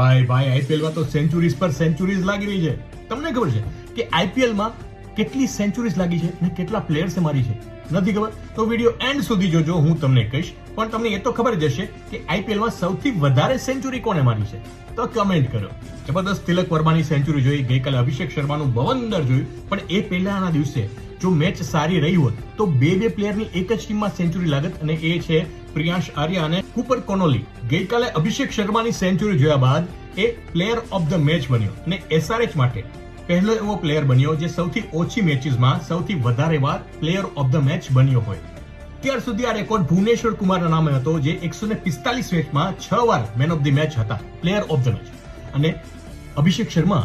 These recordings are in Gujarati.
ભાઈ આઈપીએલ માં તો સેન્ચુરીઝ પર સેન્ચુરીઝ લાગી રહી છે. તમને ખબર છે કે આઈપીએલ માં કેટલી સેન્ચુરીઝ લાગી છે અને કેટલા પ્લેયર્સે મારી છે? નથી ખબર? તો વિડીયો એન્ડ સુધી જોજો, હું તમને કહીશ. પણ તમને એ તો ખબર જ હશે કે આઈપીએલ માં સૌથી વધારે સેન્ચુરી કોણે મારી છે? તો કમેન્ટ કરો. જબરદસ્ત તિલક વર્માની સેન્ચુરી જોઈ, ગઈકાલે અભિષેક શર્માનું બવંડર જોયું, પણ એ પહેલાના દિવસે જો મેચ સારી રહી હોત તો બે પ્લેયરની એક જ ટીમમાં સેન્ચુરી લાગત, અને એ છે પ્રિયાંશ આર્યા અને કુપર કોનોલી. ગઈકાલે અભિષેક શર્માની સેન્ચુરી જોયા બાદ એ પ્લેયર ઓફ ધ મેચ બન્યો અને એસઆરએચ માટે પહેલો એવો પ્લેયર બન્યો જે સૌથી ઓછી મેચીસમાં સૌથી વધારે વાર પ્લેયર ઓફ ધ મેચ બન્યો હોય. ત્યાર સુધી આ રેકોર્ડ ભુવનેશ્વર કુમારના નામે હતો, જે 145 મેચમાં 6 વાર મેન ઓફ ધ મેચ હતા, પ્લેયર ઓફ ધ મેચ. અને અભિષેક શર્મા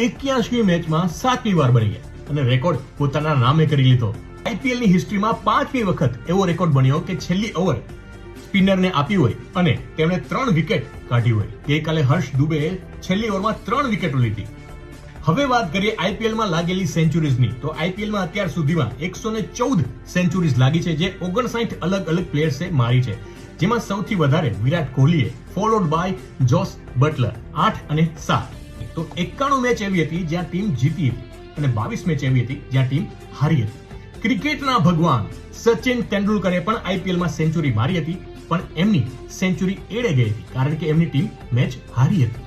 81મી મેચમાં 7મી વાર બની ગયા અને રેકોર્ડ પોતાના નામે કરી લીધો. આઈપીએલ ની હિસ્ટ્રીમાં 5મી વખત એવો રેકોર્ડ બન્યો કે છેલ્લી ઓવર સ્પિનરને આપી હોય અને તેમણે 3 વિકેટ કાઢી હોય. ગઈકાલે હર્ષ દુબેએ છેલ્લી ઓવરમાં 3 વિકેટો લીધી. હવે વાત કરીએ આઈપીએલમાં લાગેલી સેન્ચુરીઝની, તો આઈપીએલમાં અત્યાર સુધીમાં 114 સેન્ચુરીઝ લાગી છે, જે 59 અલગ અલગ પ્લેયર્સે મારી છે. જેમાં સૌથી વધારે વિરાટ કોહલીએ, ફોલોડ બાય જોસ બટલર 8 અને 7. તો 91 મેચ એવી હતી જ્યાં ટીમ જીતી હતી અને 22 મેચ એવી હતી જ્યાં ટીમ હારી હતી. ક્રિકેટના ભગવાન સચિન તેંડુલકરે પણ આઈપીએલમાં સેન્ચુરી મારી હતી, પણ એમની સેન્ચુરી એળે ગઈ હતી કારણ કે એમની ટીમ મેચ હારી હતી.